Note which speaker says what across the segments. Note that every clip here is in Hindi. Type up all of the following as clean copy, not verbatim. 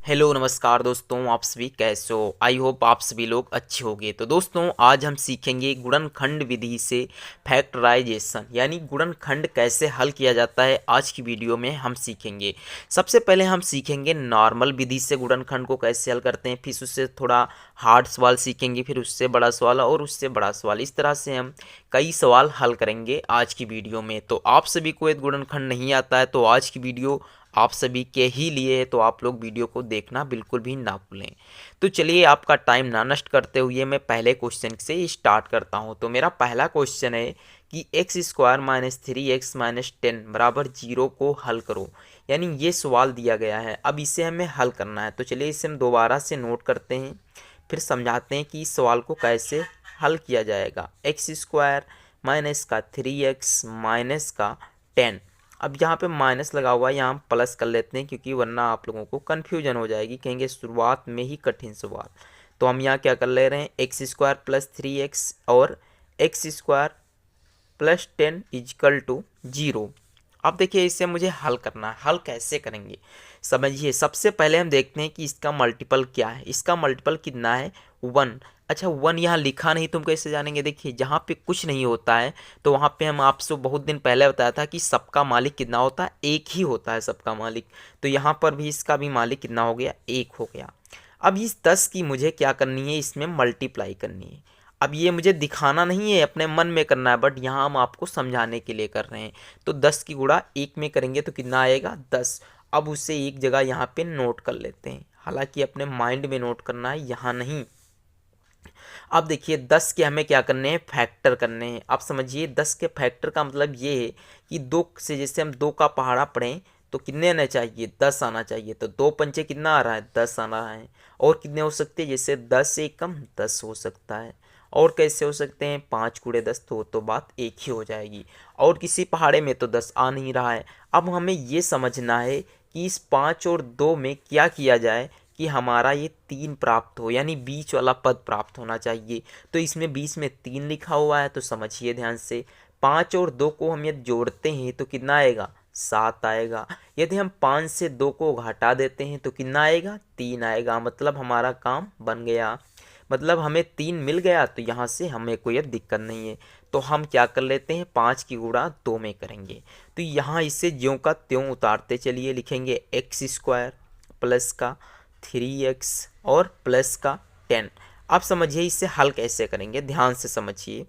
Speaker 1: हेलो नमस्कार दोस्तों, आप सभी कैसे हो। आई होप आप सभी लोग अच्छे होंगे। तो दोस्तों आज हम सीखेंगे गुणनखंड विधि से फैक्टराइजेशन यानी गुणनखंड कैसे हल किया जाता है। आज की वीडियो में हम सीखेंगे। सबसे पहले हम सीखेंगे नॉर्मल विधि से गुणनखंड को कैसे हल करते हैं, फिर उससे थोड़ा हार्ड सवाल सीखेंगे, फिर उससे बड़ा सवाल और उससे बड़ा सवाल। इस तरह से हम कई सवाल हल करेंगे आज की वीडियो में। तो आप सभी को यदि गुणनखंड नहीं आता है तो आज की वीडियो आप सभी के ही लिए है, तो आप लोग वीडियो को देखना बिल्कुल भी ना भूलें। तो चलिए आपका टाइम ना नष्ट करते हुए मैं पहले क्वेश्चन से स्टार्ट करता हूं। तो मेरा पहला क्वेश्चन है कि एक्स स्क्वायर माइनस 3x-10 बराबर 0 को हल करो। यानी ये सवाल दिया गया है, अब इसे हमें हल करना है। तो चलिए इसे हम दोबारा से नोट करते हैं, फिर समझाते हैं कि इस सवाल को कैसे हल किया जाएगा। एक्स स्क्वायर माइनस का 3x माइनस का 10। अब यहाँ पे माइनस लगा हुआ है, यहाँ हम प्लस कर लेते हैं क्योंकि वरना आप लोगों को कन्फ्यूजन हो जाएगी, कहेंगे शुरुआत में ही कठिन सवाल। तो हम यहाँ क्या कर ले रहे हैं, एक्स स्क्वायर प्लस 3x और x square plus 10 equal to 0। अब देखिए इसे मुझे हल करना है। हल कैसे करेंगे समझिए। सबसे पहले हम देखते हैं कि इसका मल्टीपल क्या है। इसका मल्टीपल कितना है, 1। अच्छा 1 यहाँ लिखा नहीं, तुम कैसे जानेंगे। देखिए जहाँ पे कुछ नहीं होता है तो वहाँ पे हम आपसे बहुत दिन पहले बताया था कि सबका मालिक कितना होता है, एक ही होता है सबका मालिक। तो यहाँ पर भी इसका भी मालिक कितना हो गया, एक हो गया। अब इस 10 की मुझे क्या करनी है, इसमें मल्टीप्लाई करनी है। अब ये मुझे दिखाना नहीं है, अपने मन में करना है, बट यहाँ हम आपको समझाने के लिए कर रहे हैं। तो 10 की गुणा एक में करेंगे तो कितना आएगा, 10। अब उसे एक जगह यहाँ पे नोट कर लेते हैं, हालांकि अपने माइंड में नोट करना है, यहाँ नहीं। अब देखिए 10 के हमें क्या करने हैं, फैक्टर करने हैं। अब समझिए 10 के फैक्टर का मतलब ये है कि 2 से जैसे हम 2 का पहाड़ा पढ़ें तो कितने आना चाहिए, 10 आना चाहिए। तो 2 पंचे कितना आ रहा है, 10 आ रहा है। और कितने हो सकते हैं, जैसे 10 से कम 10 हो सकता है। और कैसे हो सकते हैं, 5 गुणे 10, तो बात एक ही हो जाएगी। और किसी पहाड़े में तो 10 आ नहीं रहा है। अब हमें ये समझना है कि इस 5 और 2 में क्या किया जाए कि हमारा ये 3 प्राप्त हो, यानी बीच वाला पद प्राप्त होना चाहिए। तो इसमें बीच में 3 लिखा हुआ है, तो समझिए ध्यान से। 5 और 2 को हम यदि जोड़ते हैं तो कितना आएगा, 7 आएगा। यदि हम 5 से 2 को घटा देते हैं तो कितना आएगा, 3 आएगा। मतलब हमारा काम बन गया, मतलब हमें 3 मिल गया। तो यहाँ से हमें कोई दिक्कत नहीं है। तो हम क्या कर लेते हैं, 5 की गुणा 2 में करेंगे। तो यहाँ इसे ज्यों का त्यों उतारते चलिए, लिखेंगे एक्स स्क्वायर प्लस का 3x और प्लस का 10। अब समझिए इसे हल कैसे करेंगे, ध्यान से समझिए।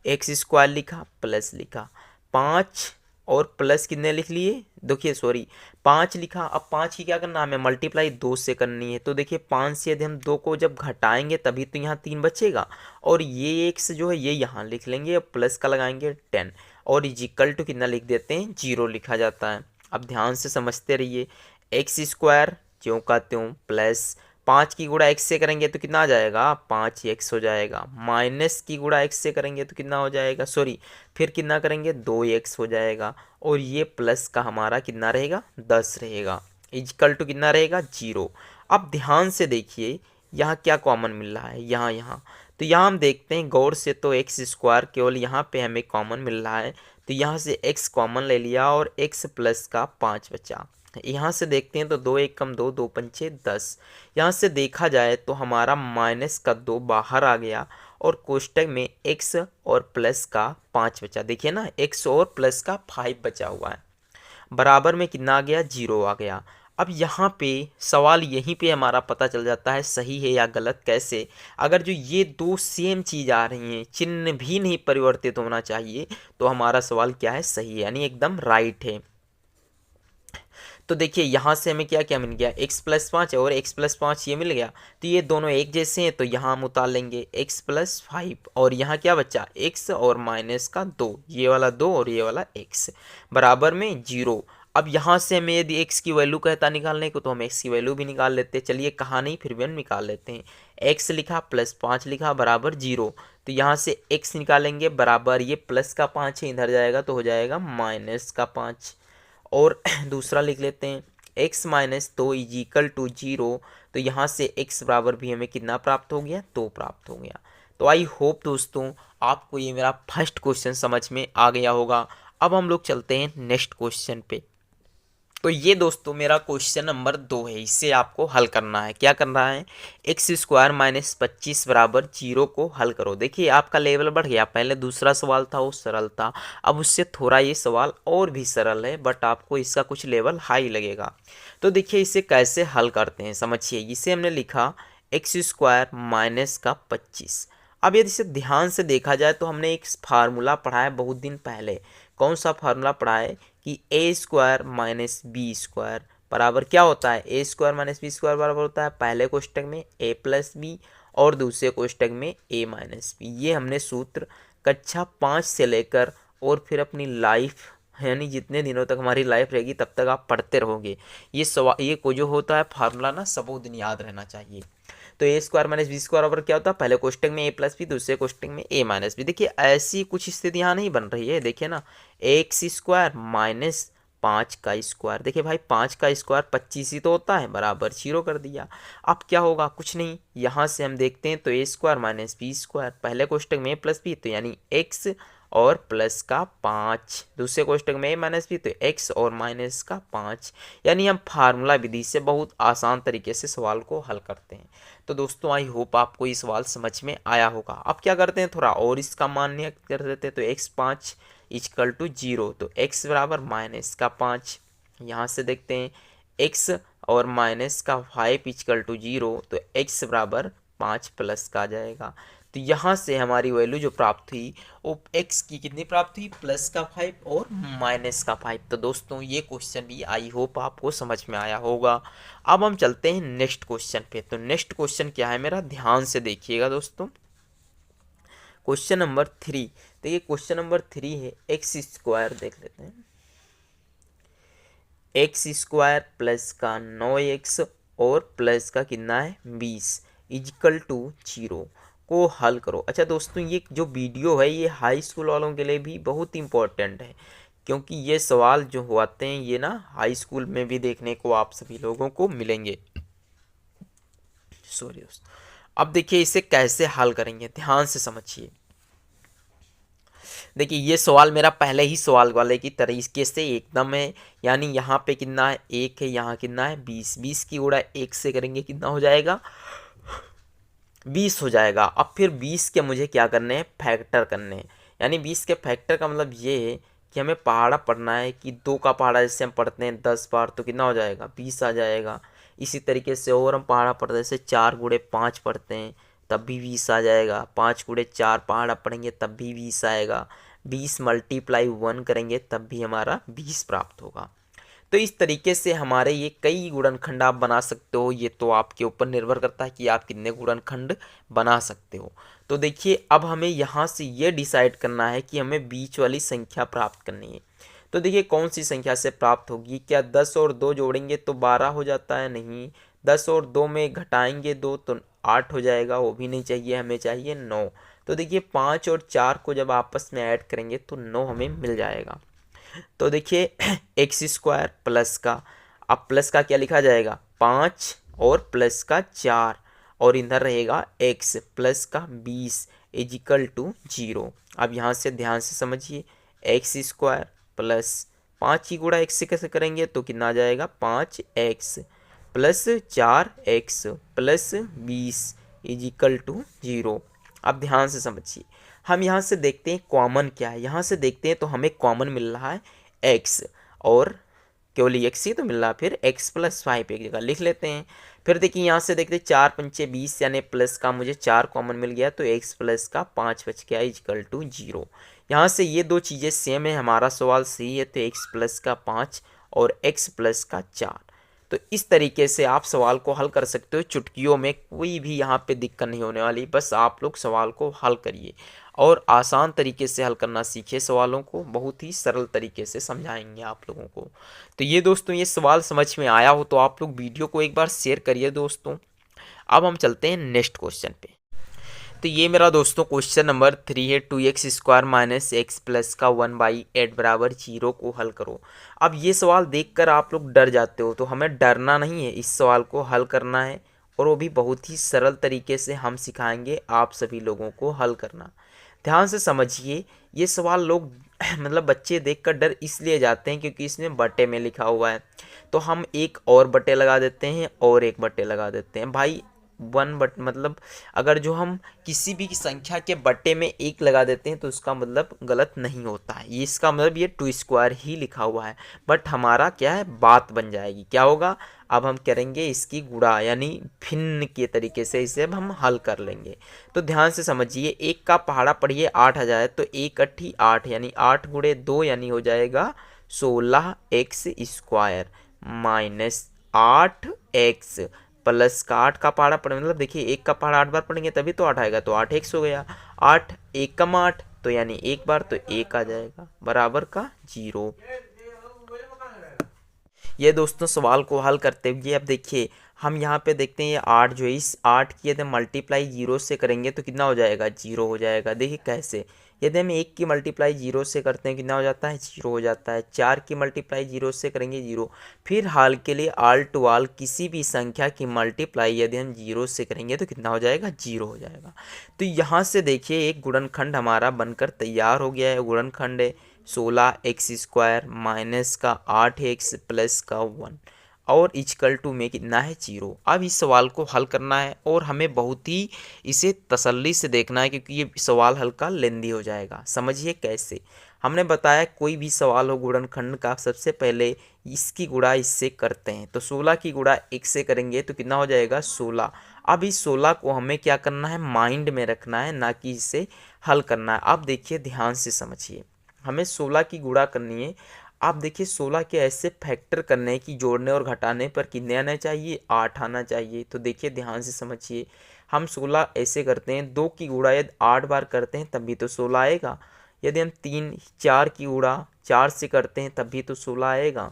Speaker 1: एक्स स्क्वायर लिखा, प्लस लिखा, 5 और प्लस कितने लिख लिए, देखिए सॉरी 5 लिखा। अब 5 की क्या करना, हमें मल्टीप्लाई 2 से करनी है। तो देखिए 5 से यदि हम 2 को जब घटाएंगे तभी तो यहाँ 3 बचेगा। और ये एक्स जो है ये यहाँ लिख लेंगे, अब प्लस का लगाएंगे 10 और इजिकल टू कितना लिख देते हैं, 0 लिखा जाता है। अब ध्यान से समझते रहिए। एक्स स्क्वायर ज्यों का त्यों प्लस 5 की गुणा x से करेंगे तो कितना आ जाएगा, 5x हो जाएगा। माइनस की गुणा x से करेंगे तो कितना हो जाएगा, सॉरी फिर कितना करेंगे, 2x हो जाएगा। और ये प्लस का हमारा कितना रहेगा, 10 रहेगा। इजकल टू कितना रहेगा, 0। अब ध्यान से देखिए यहाँ क्या कॉमन मिल रहा है, यहाँ तो यहाँ हम देखते हैं गौर से, तो एक्स स्क्वायर केवल यहाँ पे हमें कॉमन मिल रहा है। तो यहाँ से x कॉमन ले लिया और x प्लस का 5 बचा। यहाँ से देखते हैं तो 2 एक कम 2, 2 पंचे 10। यहाँ से देखा जाए तो हमारा माइनस का 2 बाहर आ गया और कोष्टक में x और प्लस का 5 बचा। देखिए ना, x और प्लस का 5 बचा हुआ है, बराबर में कितना आ गया, 0 आ गया। अब यहाँ पे सवाल यहीं पे हमारा पता चल जाता है सही है या गलत कैसे। अगर जो ये दो सेम चीज़ आ रही हैं, चिन्ह भी नहीं परिवर्तित होना चाहिए, तो हमारा सवाल क्या है, सही है, यानी एकदम राइट है। तो देखिए यहाँ से हमें क्या क्या मिल गया, x प्लस 5 और x प्लस 5 ये मिल गया। तो ये दोनों एक जैसे हैं, तो यहाँ हम उतार लेंगे x प्लस 5। और यहाँ क्या बचा, x और माइनस का 2, ये वाला 2 और ये वाला x बराबर में 0। अब यहाँ से हमें यदि x की वैल्यू कहता निकालने को तो हम x की वैल्यू भी निकाल लेते हैं। चलिए कहा नहीं, फिर भी हम निकाल लेते हैं। x लिखा प्लस 5 लिखा बराबर 0। तो यहाँ से x निकालेंगे बराबर, ये प्लस का 5 है, इधर जाएगा तो हो जाएगा माइनस का 5। और दूसरा लिख लेते हैं, x माइनस 2 इजिकल टू 0। तो यहाँ से x बराबर भी हमें कितना प्राप्त हो गया, 2 प्राप्त हो गया। तो आई होप दोस्तों आपको ये मेरा फर्स्ट क्वेश्चन समझ में आ गया होगा। अब हम लोग चलते हैं नेक्स्ट क्वेश्चन पे। तो ये दोस्तों मेरा क्वेश्चन नंबर 2 है, इससे आपको हल करना है। क्या करना है, एक्स स्क्वायर माइनस 25 बराबर 0 को हल करो। देखिए आपका लेवल बढ़ गया, पहले दूसरा सवाल था वो सरल था, अब उससे थोड़ा ये सवाल और भी सरल है, बट आपको इसका कुछ लेवल हाई लगेगा। तो देखिए इसे कैसे हल करते हैं समझिए। इसे हमने लिखा एक्स स्क्वायर माइनस का 25। अब यदि इसे ध्यान से देखा जाए तो हमने एक फार्मूला पढ़ा है बहुत दिन पहले। कौन सा फार्मूला पढ़ा है कि ए स्क्वायर माइनस बी स्क्वायर बराबर क्या होता है, ए स्क्वायर माइनस बी स्क्वायर बराबर होता है पहले कोष्टक में ए प्लस बी और दूसरे कोष्टक में ए माइनस बी। ये हमने सूत्र कक्षा 5 से लेकर और फिर अपनी लाइफ यानी जितने दिनों तक हमारी लाइफ रहेगी तब तक आप पढ़ते रहोगे। ये को जो होता है फार्मूला ना सबको दिन याद रहना चाहिए। तो ए स्क्वायर माइनस बी स्क्वायर बराबर क्या होता है, पहले कोष्टक में ए प्लस बी दूसरे कोष्टक में ए माइनस बी। देखिए ऐसी कुछ स्थिति यहाँ नहीं बन रही है, देखिए ना एक्स स्क्वायर माइनस 5 का स्क्वायर। देखिए भाई 5 का स्क्वायर 25 ही तो होता है, बराबर 0 कर दिया। अब क्या होगा, कुछ नहीं, यहाँ से हम देखते हैं तो ए स्क्वायर माइनस बी स्क्वायर पहले कोष्टक में ए प्लस बी तो यानी एक्स और प्लस का 5, दूसरे कोष्टक में ए माइनस बी तो एक्स और माइनस का 5। यानी हम फार्मूला विधि से बहुत आसान तरीके से सवाल को हल करते हैं। तो दोस्तों आई होप आपको ये सवाल समझ में आया होगा। अब क्या करते हैं, थोड़ा और इसका मान्य कर देते हैं। तो एक्स 5 इक्वल टू 0, तो एक्स बराबर माइनस का 5। यहाँ से देखते हैं एक्स और माइनस का 5 इक्वल टू 0, तो एक्स बराबर 5 प्लस का आ जाएगा। तो यहाँ से हमारी वैल्यू जो प्राप्त हुई वो एक्स की कितनी प्राप्त हुई, प्लस का 5 और माइनस का 5। तो दोस्तों ये क्वेश्चन भी आई होप आपको समझ में आया होगा। अब हम चलते हैं नेक्स्ट क्वेश्चन पे। तो नेक्स्ट क्वेश्चन क्या है मेरा, ध्यान से देखिएगा दोस्तों। क्वेश्चन नंबर 3, देखिए क्वेश्चन नंबर 3 है एक्स स्क्वायर, देख लेते हैं। एक्स स्क्वायर प्लस का 9x और प्लस का कितना है 20 इक्वल टू 0 को हल करो। अच्छा दोस्तों ये जो वीडियो है ये हाई स्कूल वालों के लिए भी बहुत इंपॉर्टेंट है, क्योंकि ये सवाल जो होते हैं ये ना हाई स्कूल में भी देखने को आप सभी लोगों को मिलेंगे। सॉरी दोस्तों, अब देखिए इसे कैसे हल करेंगे, ध्यान से समझिए। देखिए ये सवाल मेरा पहले ही सवाल वाले की तरीके से एकदम है, यानी यहाँ पे कितना है 1 है, यहाँ कितना है 20 की गुणा 1 से करेंगे कितना हो जाएगा 20 हो जाएगा। अब फिर 20 के मुझे क्या करने हैं, फैक्टर करने हैं। यानी 20 के फैक्टर का मतलब ये है कि हमें पहाड़ा पढ़ना है कि 2 का पहाड़ा जैसे हम पढ़ते हैं 10 बार तो कितना हो जाएगा 20 आ जाएगा। इसी तरीके से और हम पहाड़ा पढ़ते हैं जैसे 4 गुणे 5 पढ़ते हैं तब भी 20 आ जाएगा, 5 गुणे 4 पहाड़ा पढ़ेंगे तब भी 20 आएगा, 20 मल्टीप्लाई 1 करेंगे तब भी हमारा 20 प्राप्त होगा। तो इस तरीके से हमारे ये कई गुणनखंड आप बना सकते हो, ये तो आपके ऊपर निर्भर करता है कि आप कितने गुणनखंड बना सकते हो। तो देखिए अब हमें यहाँ से ये डिसाइड करना है कि हमें बीच वाली संख्या प्राप्त करनी है। तो देखिए कौन सी संख्या से प्राप्त होगी, क्या 10 और 2 जोड़ेंगे तो 12 हो जाता है, नहीं 10 और 2 में घटाएंगे 2 तो 8 हो जाएगा, वो भी नहीं चाहिए, हमें चाहिए 9। तो देखिए 5 और 4 को जब आपस में ऐड करेंगे तो 9 हमें मिल जाएगा। तो देखिए एक्स स्क्वायर प्लस का, अब प्लस का क्या लिखा जाएगा 5 और प्लस का 4 और इधर रहेगा एक्स प्लस का 20 इजिकल टू 0। अब यहाँ से ध्यान से समझिए, एक्स स्क्वायर प्लस 5 की गुणा एक्स से कैसे करेंगे तो कितना आ जाएगा 5x plus 4x plus 20 is equal to 0। अब ध्यान से समझिए, हम यहाँ से देखते हैं कॉमन क्या है, यहाँ से देखते हैं तो हमें कॉमन मिल रहा है x और केवल x ही तो मिल रहा है, फिर x प्लस 5 एक जगह लिख लेते हैं। फिर देखिए यहाँ से देखते हैं 4 पंचे 20 यानी प्लस का मुझे 4 कॉमन मिल गया तो x प्लस का 5 बच गया इक्वल टू 0। यहाँ से ये दो चीज़ें सेम है, हमारा सवाल सही है, तो x प्लस का 5 और x प्लस का 4। तो इस तरीके से आप सवाल को हल कर सकते हो, चुटकियों में कोई भी यहाँ पे दिक्कत नहीं होने वाली, बस आप लोग सवाल को हल करिए और आसान तरीके से हल करना सीखिए, सवालों को बहुत ही सरल तरीके से समझाएंगे आप लोगों को। तो ये दोस्तों ये सवाल समझ में आया हो तो आप लोग वीडियो को एक बार शेयर करिए दोस्तों। अब हम चलते हैं नेक्स्ट क्वेश्चन पे। तो ये मेरा दोस्तों क्वेश्चन नंबर 3 है, 2x square minus x plus का 1/8 बराबर 0 को हल करो। अब ये सवाल देखकर आप लोग डर जाते हो, तो हमें डरना नहीं है, इस सवाल को हल करना है और वो भी बहुत ही सरल तरीके से हम सिखाएंगे आप सभी लोगों को हल करना। ध्यान से समझिए, ये सवाल लोग मतलब बच्चे देखकर डर इसलिए जाते हैं क्योंकि इसमें बटे में लिखा हुआ है। तो हम एक और बटे लगा देते हैं और एक बटे लगा देते हैं भाई। वन बट मतलब अगर जो हम किसी भी संख्या के बट्टे में एक लगा देते हैं तो उसका मतलब गलत नहीं होता है, ये इसका मतलब ये टू स्क्वायर ही लिखा हुआ है। बट हमारा क्या है, बात बन जाएगी, क्या होगा, अब हम करेंगे इसकी गुणा यानी भिन्न के तरीके से इसे अब हम हल कर लेंगे। तो ध्यान से समझिए, एक का पहाड़ा पढ़िए 8 हजार, तो एक अट्ठी 8 यानी 8 × 2 यानी हो जाएगा 16x² माइनस 8x प्लस का 8 का पहाड़ा पढ़े, मतलब देखिए एक का पहाड़ा 8 बार पढ़ेंगे तभी तो 8 आएगा, तो 8x हो गया। 8 1 कम 8 तो यानी एक बार, तो 1 आ जाएगा बराबर का 0। ये दोस्तों सवाल को हल करते हुए अब देखिए हम यहाँ पे देखते हैं ये 8 जो है, इस 8 की यदि मल्टीप्लाई 0 से करेंगे तो कितना हो जाएगा, 0 हो जाएगा। देखिए कैसे, यदि हम 1 की मल्टीप्लाई 0 से करते हैं कितना हो जाता है, 0 हो जाता है। 4 की मल्टीप्लाई 0 से करेंगे 0। फिर हाल के लिए आल टू आल किसी भी संख्या की मल्टीप्लाई यदि हम 0 से करेंगे तो कितना हो जाएगा, 0 हो जाएगा। तो यहाँ से देखिए एक गुणनखंड हमारा बनकर तैयार हो गया है। गुणनखंड है 16x² माइनस का 8x प्लस का 1 और इक्वल टू में कितना है, 0। अब इस सवाल को हल करना है और हमें बहुत ही इसे तसल्ली से देखना है क्योंकि ये सवाल हल्का लेंदी हो जाएगा। समझिए कैसे, हमने बताया कोई भी सवाल हो गुणनखंड का, सबसे पहले इसकी गुणा इससे करते हैं। तो 16 की गुणा 1 से करेंगे तो कितना हो जाएगा, 16। अब इस 16 को हमें क्या करना है, माइंड में रखना है, ना कि इसे हल करना है। अब देखिए ध्यान से समझिए, हमें 16 की गुणा करनी है। आप देखिए 16 के ऐसे फैक्टर करने हैं कि जोड़ने और घटाने पर कितने आना चाहिए, 8 आना चाहिए। तो देखिए ध्यान से समझिए, हम 16 ऐसे करते हैं, 2 की गुणा यदि 8 बार करते हैं तब भी तो 16 आएगा। यदि हम 4 की गुणा 4 से करते हैं तब भी तो 16 आएगा।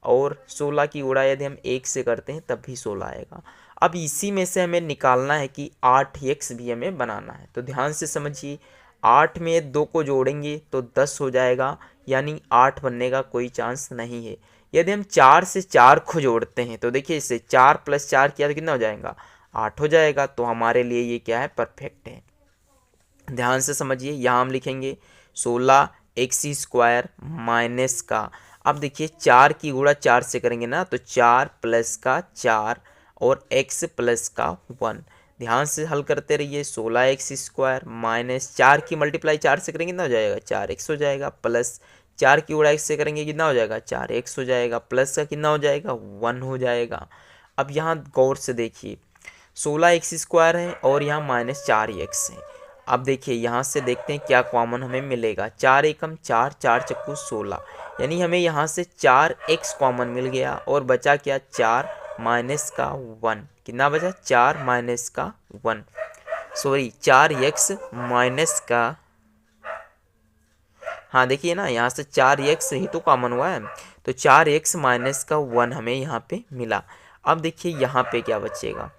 Speaker 1: और 16 की गुणा यदि हम 1 से करते हैं तब भी 16 आएगा। अब इसी में से हमें निकालना है कि 8x भी हमें बनाना है। तो ध्यान से समझिए, 8 में 2 को जोड़ेंगे तो 10 हो जाएगा, यानी 8 बनने का कोई चांस नहीं है। यदि हम 4 से 4 को जोड़ते हैं तो देखिए इससे 4 + 4 किया तो कितना हो जाएगा, 8 हो जाएगा। तो हमारे लिए ये क्या है, परफेक्ट है। ध्यान से समझिए, यहाँ हम लिखेंगे 16x² माइनस का, अब देखिए 4 की गुणा 4 से करेंगे ना, तो 4 प्लस का 4 और x प्लस का 1। ध्यान से हल करते रहिए, 16x² माइनस 4 की मल्टीप्लाई 4 से करेंगे कितना हो जाएगा, 4x हो जाएगा, प्लस 4 की गुणा x से करेंगे कितना हो जाएगा, 4x हो जाएगा, प्लस का कितना हो जाएगा, 1 हो जाएगा। अब यहाँ गौर से देखिए 16x² है और यहाँ माइनस 4x है। अब देखिए यहाँ से देखते हैं क्या कॉमन हमें मिलेगा, 4 एकम 4, 4 चक्कू 16, यानी हमें यहाँ से 4x कॉमन मिल गया और बचा क्या, 4 माइनस का 1, कितना बचा, 4 माइनस का 1, सॉरी 4x माइनस का, हाँ देखिए ना यहाँ से 4x ही तो कॉमन हुआ है, तो 4x माइनस का 1 हमें यहाँ पे मिला। अब देखिए यहाँ पे क्या बचेगा,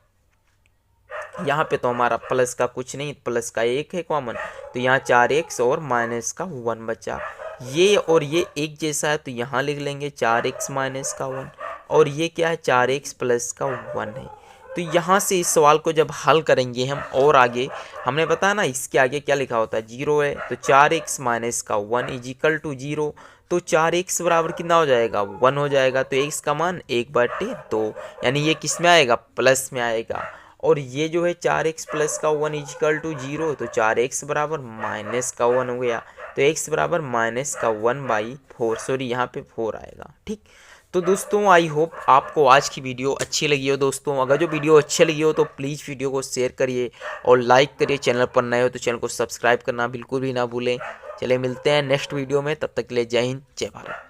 Speaker 1: यहाँ पे तो हमारा प्लस का कुछ नहीं, प्लस का 1 है कॉमन, तो यहाँ 4x और माइनस का 1 बचा। ये और ये एक जैसा है तो यहाँ लिख लेंगे 4x माइनस का 1, और ये क्या है, 4x प्लस का 1 है। तो यहाँ से इस सवाल को जब हल करेंगे हम और आगे, हमने बताया ना इसके आगे क्या लिखा होता है, 0 है, तो 4x माइनस का 1 इजिकल टू 0, तो 4x बराबर कितना हो जाएगा, 1 हो जाएगा। तो x का मान 1/2, यानी ये किस में आएगा, प्लस में आएगा। और ये जो है 4x प्लस का 1 इजिकल टू 0, तो 4x बराबर माइनस का 1 हो गया, तो x बराबर माइनस का 1/4, सॉरी यहाँ पे 4 आएगा। ठीक, तो दोस्तों आई होप आपको आज की वीडियो अच्छी लगी हो। दोस्तों अगर जो वीडियो अच्छी लगी हो तो प्लीज़ वीडियो को शेयर करिए और लाइक करिए। चैनल पर नए हो तो चैनल को सब्सक्राइब करना बिल्कुल भी ना भूलें। चलिए मिलते हैं नेक्स्ट वीडियो में, तब तक के लिए जय हिंद, जय भारत।